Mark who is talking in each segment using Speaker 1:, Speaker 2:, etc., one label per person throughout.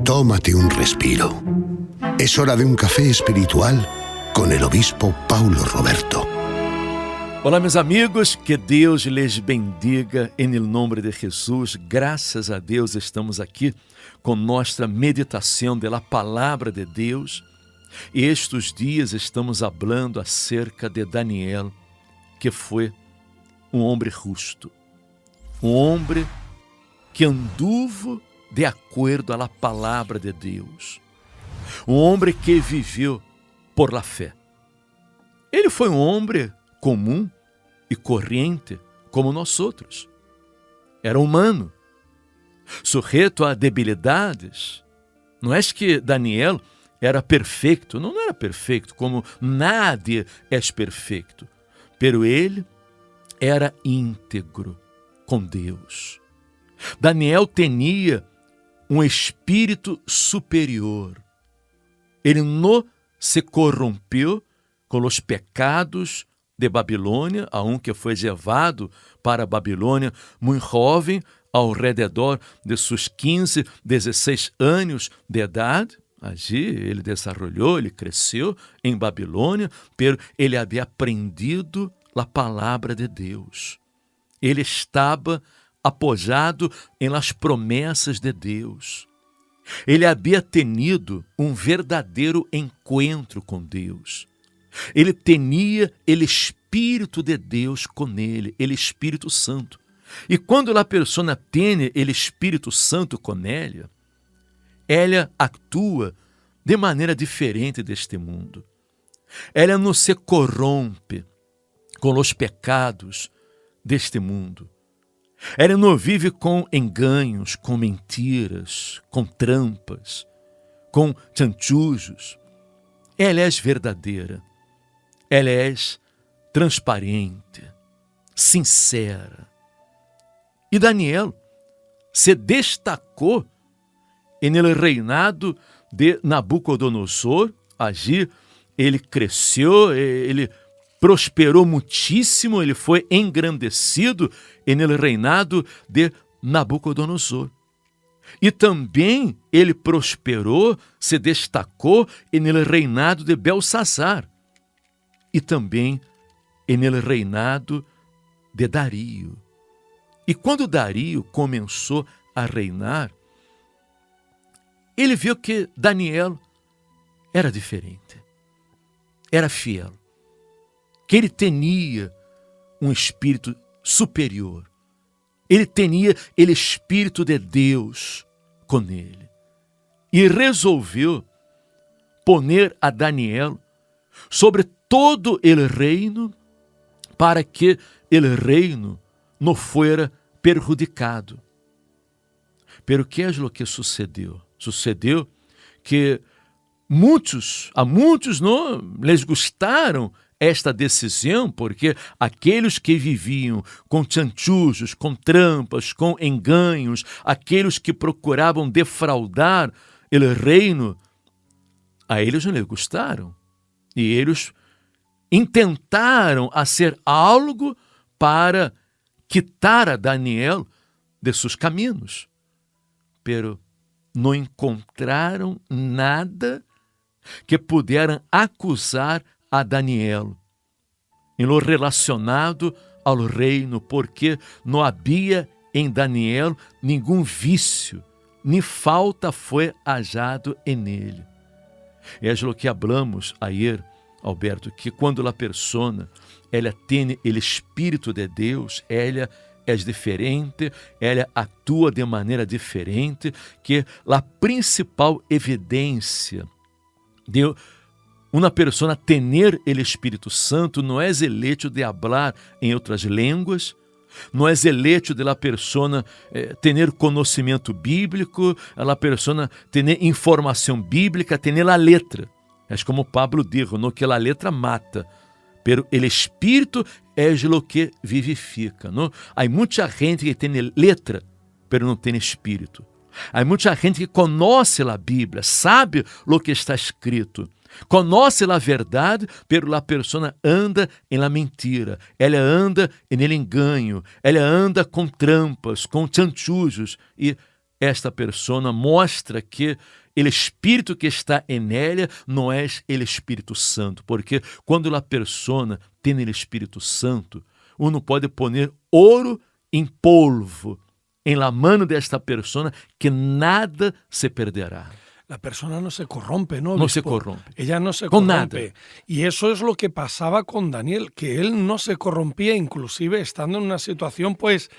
Speaker 1: Tómate un respiro. Es hora de un café espiritual con el obispo Paulo Roberto.
Speaker 2: Olá, meus amigos, que Deus les bendiga em nome de Jesus. Graças a Deus estamos aqui com nossa meditação da palavra de Deus. E estes dias estamos falando acerca de Daniel, que foi homem justo, homem que anduvo de acordo à palavra de Deus, homem que viveu por la fé. Ele foi homem comum e corrente como nós outros. Era humano, sujeito a debilidades. Não é que Daniel era perfeito, não era perfeito, como nadie é perfeito, pero ele era íntegro com Deus. Daniel tinha um espírito superior. Ele não se corrompeu com os pecados de Babilônia, a que foi levado para a Babilônia muito jovem, ao redor de seus 15, 16 anos de idade. Allí ele desenvolveu, ele cresceu em Babilônia, pero ele havia aprendido a palavra de Deus. Ele estava apoiado em las promessas de Deus. Ele havia tenido um verdadeiro encontro com Deus. Ele tinha o Espírito de Deus com ele, o Espírito Santo. E quando a pessoa tem o Espírito Santo com ela atua de maneira diferente deste mundo. Ela não se corrompe com os pecados deste mundo. Ela não vive com enganos, com mentiras, com trampas, com chanchujos. Ela é verdadeira. Ela é transparente, sincera. E Daniel se destacou no reinado de Nabucodonosor. Allí ele cresceu, ele prosperou muitíssimo, ele foi engrandecido no reinado de Nabucodonosor. E também ele prosperou, se destacou no reinado de Belsazar. E também no reinado de Dario. E quando Dario começou a reinar, ele viu que Daniel era diferente, era fiel, que ele tinha um espírito superior, ele tinha o Espírito de Deus com ele. E resolveu poner a Daniel sobre todo o reino, para que o reino não fuera perjudicado. Pero que é o que sucedeu? Sucedeu que a muitos não les gustaram esta decisão, porque aqueles que viviam com chanchujos, com trampas, com enganos, aqueles que procuravam defraudar o reino, a eles não les gustaram. E eles intentaram fazer algo para quitar a Daniel de seus caminhos, pero não encontraram nada que pudieran acusar a Daniel em lo relacionado ao reino, porque não havia em Daniel nenhum vício, nem falta foi hallado em ele. É o que hablamos ayer, Alberto, que quando a persona ela tem o Espírito de Deus, ela é diferente, ela atua de maneira diferente, que a principal evidência de uma pessoa ter o Espírito Santo não é o hecho de falar em outras línguas, não é o hecho de la persona ter conhecimento bíblico, a persona ter informação bíblica, ter a letra. É como Pablo dijo, no que a letra mata, pero el Espírito é o que vivifica. Não? Há muita gente que tem letra, pero não tem Espírito. Há muita gente que conhece a Bíblia, sabe o que está escrito, conhece a verdade, pero a pessoa anda em la mentira, ela anda em el engano, ela anda com trampas, com chanchujos, e esta persona mostra que o Espírito que está em ela não é o Espírito Santo, porque quando a persona tem o Espírito Santo, uno pode poner ouro em polvo em la mano desta persona que nada se perderá.
Speaker 3: La persona no se corrompe, ¿no?
Speaker 2: No se corrompe.
Speaker 3: Ella no se
Speaker 2: Con
Speaker 3: corrompe.
Speaker 2: nada.
Speaker 3: Y eso es lo que pasaba con Daniel, que él no se corrompía, inclusive estando en una situación, pues,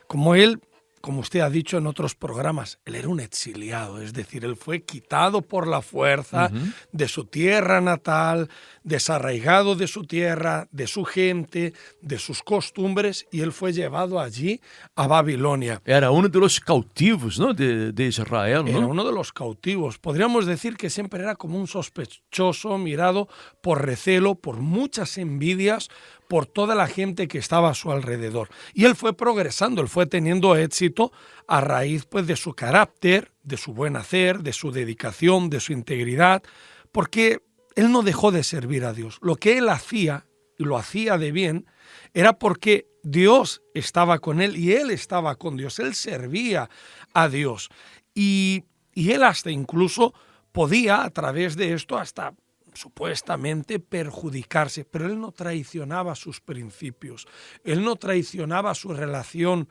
Speaker 3: como él, como usted ha dicho en otros programas, él era un exiliado, es decir, él fue quitado por la fuerza de su tierra natal, desarraigado de su tierra, de su gente, de sus costumbres, y él fue llevado allí a Babilonia.
Speaker 2: Era um dos cautivos, não, de Israel,
Speaker 3: Era
Speaker 2: não?
Speaker 3: uno de los cautivos. Podríamos decir que siempre era como un sospechoso mirado por recelo, por muchas envidias, por toda la gente que estaba a su alrededor. Y él fue progresando, él fue teniendo éxito a raíz, pues, de su carácter, de su buen hacer, de su dedicación, de su integridad, porque él no dejó de servir a Dios. Lo que él hacía, y lo hacía de bien, era porque Dios estaba con él y él estaba con Dios. Él servía a Dios. Y él hasta incluso podía, a través de esto, hasta supuestamente perjudicarse, pero él no traicionaba sus principios, él no traicionaba su relación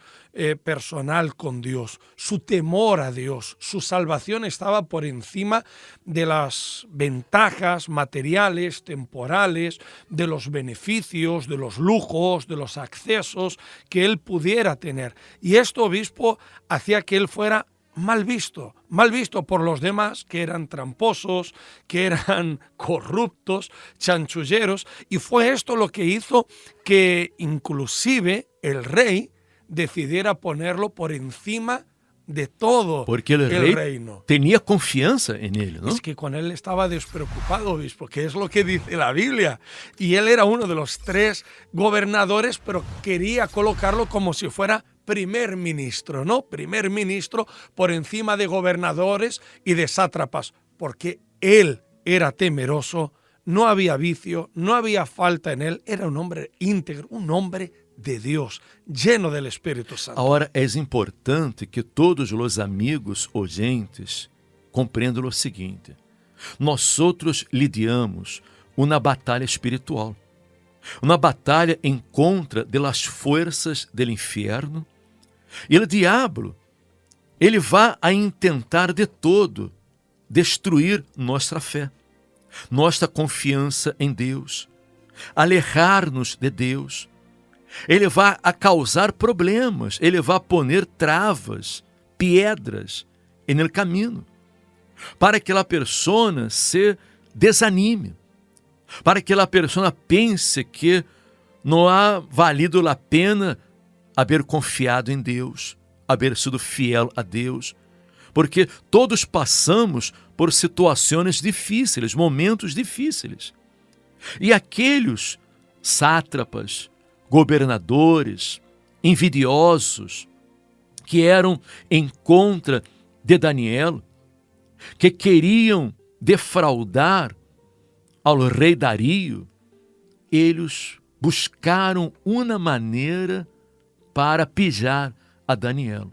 Speaker 3: personal con Dios, su temor a Dios, su salvación estaba por encima de las ventajas materiales, temporales, de los beneficios, de los lujos, de los accesos que él pudiera tener. Y esto, obispo, hacía que él fuera mal visto por los demás, que eran tramposos, que eran corruptos, chanchulleros, y fue esto lo que hizo que inclusive el rey decidiera ponerlo por encima de todo
Speaker 2: Porque el rey
Speaker 3: reino.
Speaker 2: tenía confianza en él, ¿no?
Speaker 3: Es que con él estaba despreocupado, obispo, que es lo que dice la Biblia. Y él era uno de los 3 gobernadores, pero quería colocarlo como si fuera primer ministro, ¿no? Primer ministro por encima de gobernadores y de sátrapas, porque él era temeroso, no había vicio, no había falta en él, era un hombre íntegro, un hombre de Dios, lleno del Espíritu Santo.
Speaker 2: Agora, é importante que todos os amigos oyentes compreendam o seguinte: nós outros lidiamos uma batalha espiritual, uma batalha em contra das forças do inferno, e o diabo, ele vai a intentar de todo destruir nossa fé, nossa confiança em Deus, alejar-nos de Deus. Ele vai a causar problemas, ele vai poner travas, pedras no caminho, para que a pessoa se desanime, para que a pessoa pense que não há valido a pena haver confiado em Deus, haver sido fiel a Deus, porque todos passamos por situações difíceis, momentos difíceis. E aqueles sátrapas, governadores, envidiosos, que eram em contra de Daniel, que queriam defraudar ao rei Dario, eles buscaram uma maneira para pilhar a Daniel.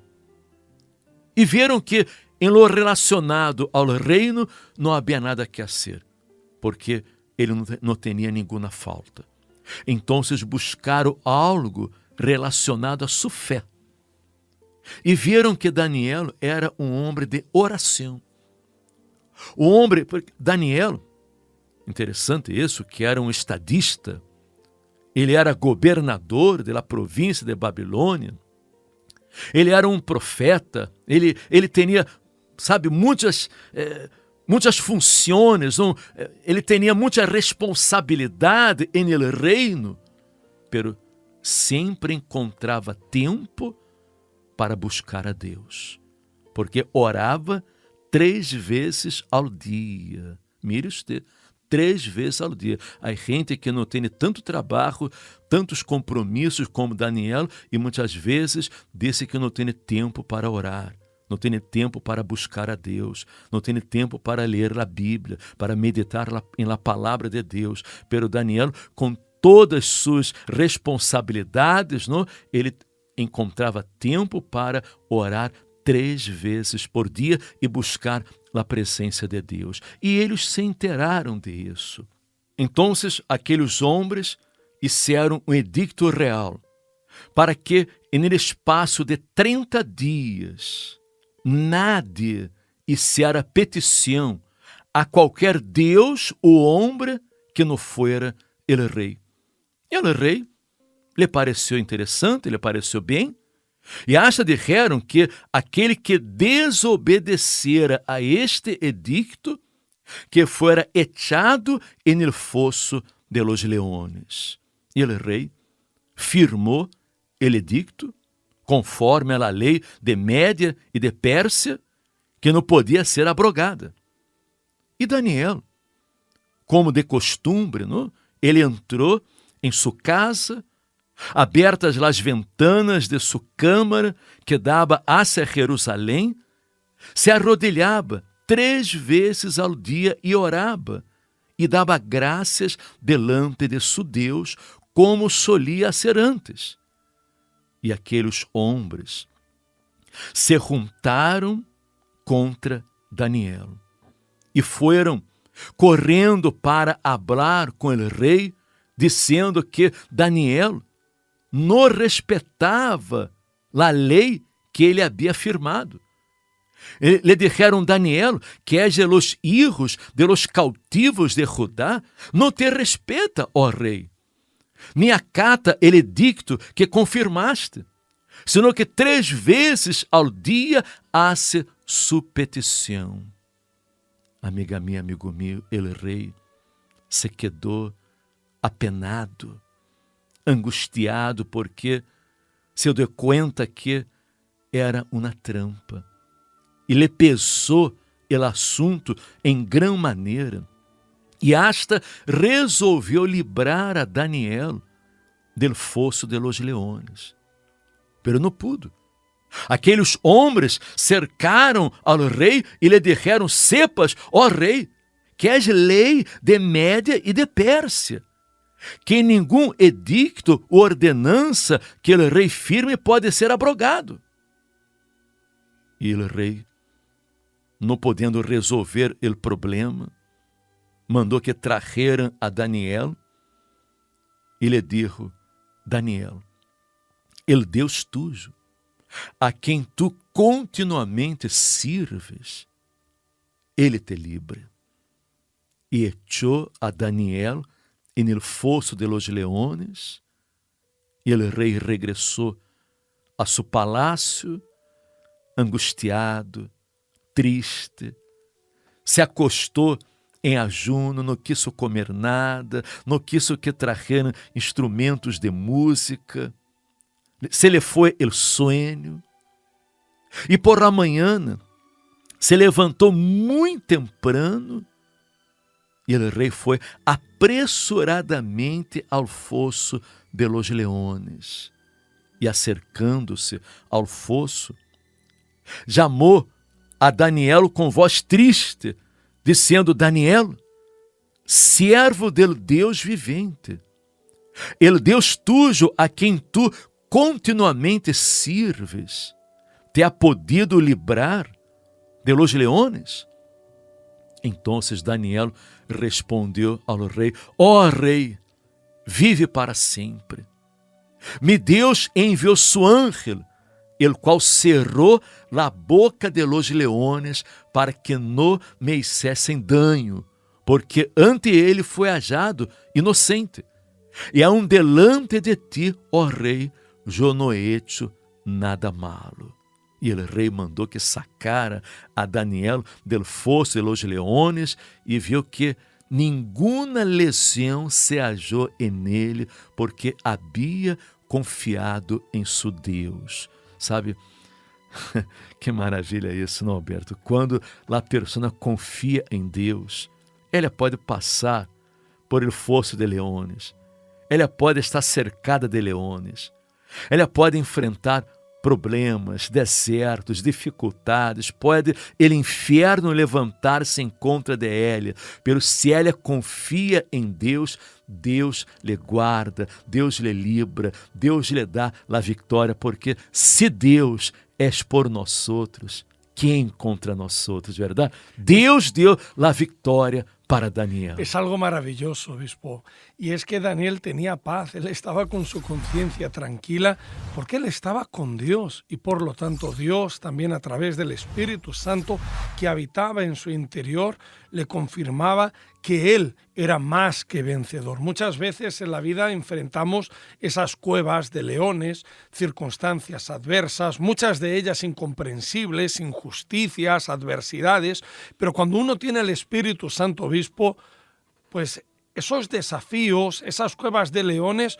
Speaker 2: E viram que em lo relacionado ao reino não havia nada que fazer, porque ele não tinha nenhuma falta. Então buscaram algo relacionado a sua fé. E viram que Daniel era um homem de oração. O homem, Daniel, interessante isso, que era um estadista, ele era governador da província de Babilônia, ele era um profeta, ele tinha, sabe, muitas funções, ele tinha muita responsabilidade no reino, pero sempre encontrava tempo para buscar a Deus, porque orava 3 vezes ao dia. Mire usted, 3 vezes ao dia. Há gente que não tem tanto trabalho, tantos compromissos como Daniel, e muitas vezes disse que não tem tempo para orar, não tem tempo para buscar a Deus, não tem tempo para ler a Bíblia, para meditar em la palavra de Deus. Pero Daniel, com todas suas responsabilidades, não, ele encontrava tempo para orar 3 vezes por dia e buscar a presença de Deus. E eles se enteraram disso. Então, aqueles homens hicieron um edicto real para que, en el espaço de 30 dias, nadie hiciera petição a qualquer Deus ou homem que não fuera el rei. E el rei lhe pareceu interessante, lhe pareceu bem, e hasta dijeron que aquele que desobedecera a este edicto, que fuera echado en el fosso de los leones. E el rei firmou el edicto, conforme a lei de Média e de Pérsia, que não podia ser abrogada. E Daniel, como de costumbre, não? Ele entrou em sua casa, abertas as ventanas de sua câmara, que dava hacia Jerusalém, se arrodilhava 3 vezes ao dia e orava, e dava graças delante de seu Deus, como solia ser antes. E aqueles homens se juntaram contra Daniel e foram correndo para falar com o rei, dizendo que Daniel não respeitava a lei que ele havia firmado. Le dijeron: Daniel, que és de los hijos de los cautivos de Judá, não te respeta, ó rei, nem acata el edicto que confirmaste, senão que 3 vezes ao dia hace sua petição. Amiga minha, amigo meu, el rei se quedou apenado, angustiado, porque se deu conta que era uma trampa. E lhe pesou el assunto em grande maneira. E hasta resolveu livrar a Daniel del fosso de los leones. Pero não pudo. Aqueles homens cercaram ao rei e lhe dijeron: sepas, ó rei, que és lei de Média e de Pérsia, que nenhum edicto ou ordenança que o rei firme pode ser abrogado. E o rei, não podendo resolver o problema, mandou que trajeran a Daniel e lhe dijo: Daniel, el Deus tuyo, a quem tu continuamente sirves, ele te libre. E echou a Daniel en el fosso de los leones, e el rei regressou a seu palácio, angustiado, triste, se acostou em ajuno, não quis comer nada, não quis que trajeran instrumentos de música, se lhe foi el sueño, e por la manhã se levantou muito temprano, e o rei foi apressuradamente ao fosso de los leones, e acercando-se ao fosso, chamou a Daniel com voz triste, dizendo: Daniel, siervo del Deus vivente, el Deus tuyo a quem tu continuamente sirves, te ha podido livrar de los leones? Então Daniel respondeu ao rei: ó rei, vive para sempre. Mi Deus enviou seu ángel, el qual cerrou a boca de los leones para que não me hicessem dano, porque ante ele foi hallado inocente. E aun delante de ti, ó rei, eu não he hecho nada malo. E o rei mandou que sacara a Daniel del fosso de los leones e viu que nenhuma lesão se hallou en ele, porque havia confiado em seu Deus. Sabe, que maravilha isso, não, Alberto? Quando a pessoa confia em Deus, ela pode passar por el fosso de leones, ela pode estar cercada de leones, ela pode enfrentar problemas, desertos, dificuldades, pode o inferno levantar-se em contra de ela, pero se ela confia em Deus, Deus lhe guarda, Deus lhe livra, Deus lhe dá a vitória, porque se Deus és por nosotros, quem contra nosotros, verdade? Deus deu a vitória para Daniel.
Speaker 3: Es algo maravilloso, obispo. Y es que Daniel tenía paz, él estaba con su conciencia tranquila porque él estaba con Dios y por lo tanto Dios también a través del Espíritu Santo que habitaba en su interior le confirmaba que él era más que vencedor. Muchas veces en la vida enfrentamos esas cuevas de leones, circunstancias adversas, muchas de ellas incomprensibles, injusticias, adversidades, pero cuando uno tiene el Espíritu Santo, obispo, pues esos desafíos, esas cuevas de leones,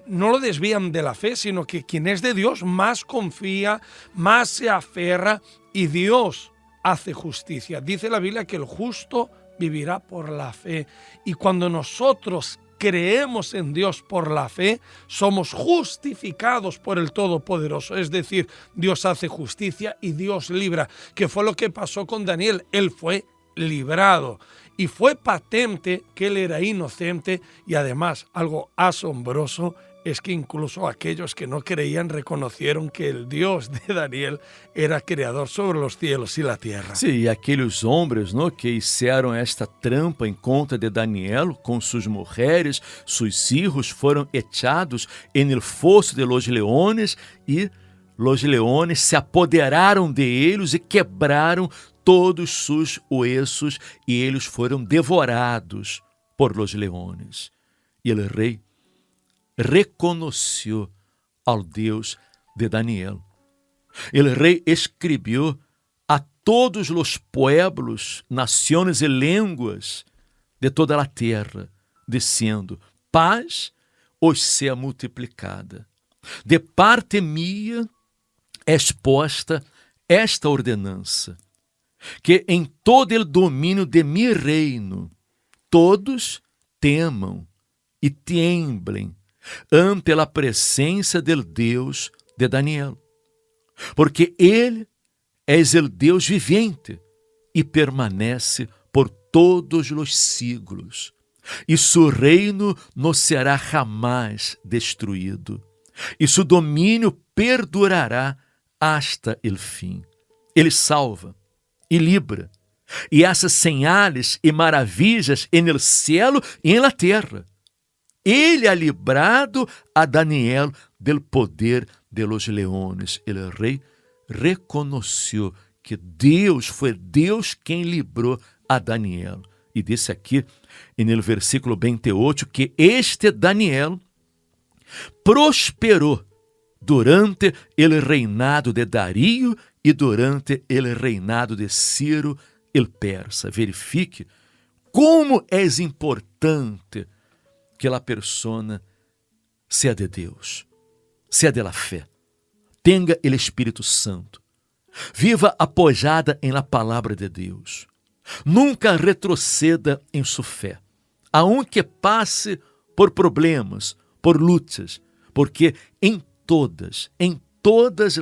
Speaker 3: no lo desvían de la fe, sino que quien es de Dios más confía, más se aferra y Dios hace justicia. Dice la Biblia que el justo vivirá por la fe. Y cuando nosotros creemos en Dios por la fe, somos justificados por el Todopoderoso. Es decir, Dios hace justicia y Dios libra, que fue lo que pasó con Daniel. Él fue librado y fue patente que él era inocente y además algo asombroso es que incluso aquellos que no creían reconocieron que el Dios de Daniel era creador sobre los cielos y la tierra.
Speaker 2: Sim, e aqueles homens, não, que hicieron esta trampa em contra de Daniel com suas mulheres, seus filhos, foram echados en el fosso de los leones e los leones se apoderaram de eles e quebraram todos seus huesos e eles foram devorados por los leones. E o rei reconheceu ao Deus de Daniel. O rei escreveu a todos os pueblos, nações e línguas de toda a terra, dizendo: paz os sea multiplicada. De parte minha é exposta esta ordenança, que em todo o domínio de mi reino todos temam e temblem ante a presença del Deus de Daniel, porque ele é o Deus vivente e permanece por todos os siglos, e seu reino não será jamais destruído, e seu domínio perdurará hasta el fim. Ele salva e libra, e essas señales e maravilhas en el cielo e en la terra. Ele ha librado a Daniel del poder de los leones. El rei reconheceu que Deus foi Deus quem librou a Daniel. E disse aqui, no versículo 28, que este Daniel prosperou durante o reinado de Dario e durante o reinado de Ciro el persa. Verifique como é importante que a persona seja de Deus, seja de la fé, tenha o Espírito Santo, viva apoiada em la palavra de Deus, nunca retroceda em sua fé, aunque passe por problemas, por lutas, porque em todas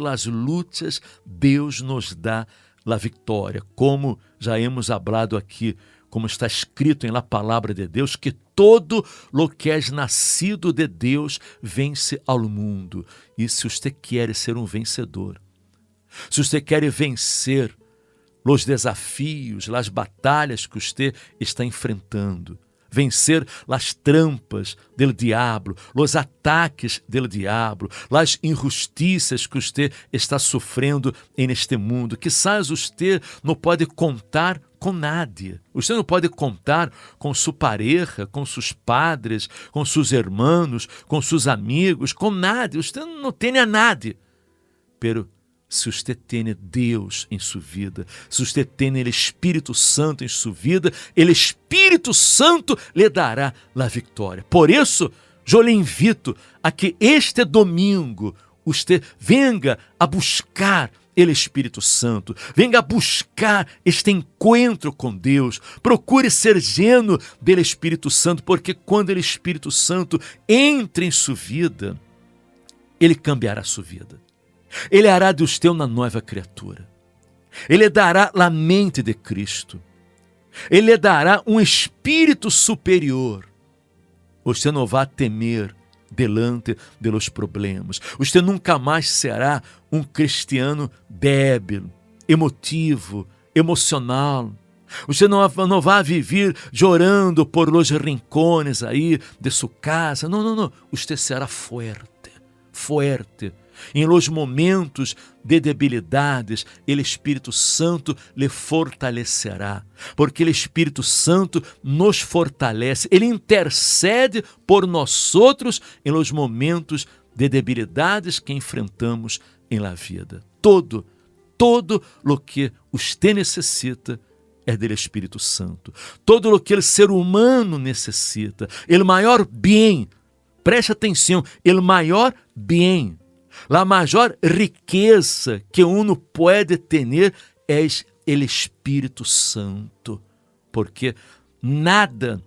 Speaker 2: as lutas, Deus nos dá a vitória, como já hemos hablado aqui, como está escrito em la palavra de Deus, que todo lo que é nascido de Deus vence ao mundo. E se você quer ser um vencedor, se você quer vencer os desafios, as batalhas que você está enfrentando, vencer as trampas del diablo, os ataques del diablo, as injustiças que você está sofrendo neste mundo. Quizás você não pode contar com nadie. Você não pode contar com sua pareja, com seus padres, com seus irmãos, com seus amigos, com nadie. Você não tem a nadie. Pero se você tem Deus em sua vida, se você tem o Espírito Santo em sua vida, o Espírito Santo lhe dará a vitória. Por isso, eu lhe invito a que este domingo você venga a buscar o Espírito Santo, venga a buscar este encontro com Deus, procure ser lleno do Espírito Santo, porque quando o Espírito Santo entra em sua vida, ele cambiará a sua vida. Ele hará de você uma nova criatura. Ele dará a mente de Cristo. Ele lhe dará um espírito superior. Você não vai temer delante de los problemas. Você nunca mais será um cristiano débil, emotivo, emocional. Você não vai viver chorando por los rincones aí de sua casa. Não. Você será fuerte. Em los momentos de debilidades, o Espírito Santo lhe fortalecerá, porque o Espírito Santo nos fortalece, ele intercede por nós outros em los momentos de debilidades que enfrentamos em la vida. Todo lo que você necessita é do Espírito Santo. Todo o que o ser humano necessita, o maior bem, preste atenção, o maior bem, a maior riqueza que uno pode ter é o Espírito Santo, porque nada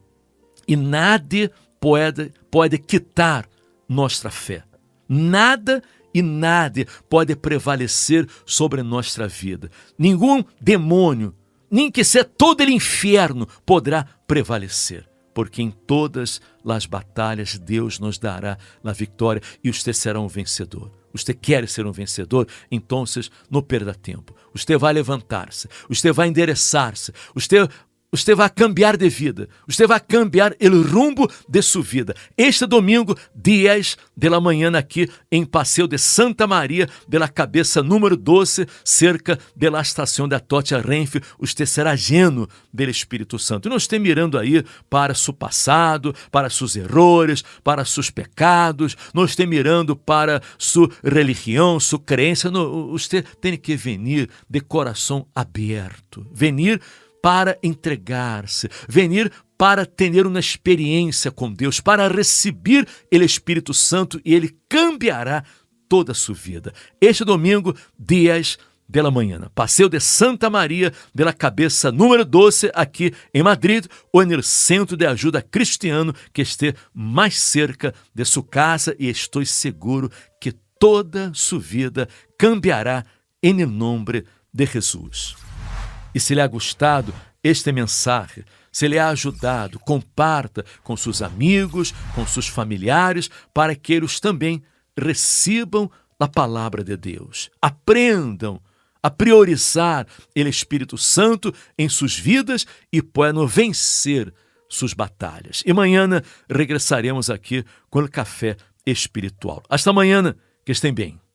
Speaker 2: e nadie pode quitar nossa fé. Nada e nadie pode prevalecer sobre nossa vida. Nenhum demônio, nem que seja todo o inferno, poderá prevalecer, porque em todas as batalhas Deus nos dará a vitória e você será um vencedor. Você quer ser um vencedor? Então, não perda tempo. Você vai levantar-se, você vai endereçar-se, você vai cambiar de vida, você vai cambiar o rumbo de sua vida. Este domingo, 10 da manhã, aqui em Passeio de Santa Maria de la Cabeça, número 12, cerca da estação da Tocha Renfe, você será lleno do Espírito Santo. E não esteja mirando aí para seu passado, para seus erros, para seus pecados, não esteja mirando para sua religião, sua crença. Não, você tem que vir de coração aberto, vir para entregar-se, venir para ter uma experiência com Deus, para receber o Espírito Santo e Ele cambiará toda a sua vida. Este domingo, 10 da manhã, Passeio de Santa Maria de la Cabeça, número 12, aqui em Madrid, ou no Centro de Ajuda Cristiano, que esteja mais cerca de sua casa, e estou seguro que toda sua vida cambiará em nome de Jesus. E se lhe ha gostado este mensagem, se lhe ha ajudado, comparta com seus amigos, com seus familiares, para que eles também recebam a palavra de Deus. Aprendam a priorizar o Espírito Santo em suas vidas e possam vencer suas batalhas. E amanhã regressaremos aqui com o café espiritual. Hasta amanhã, que estejam bem.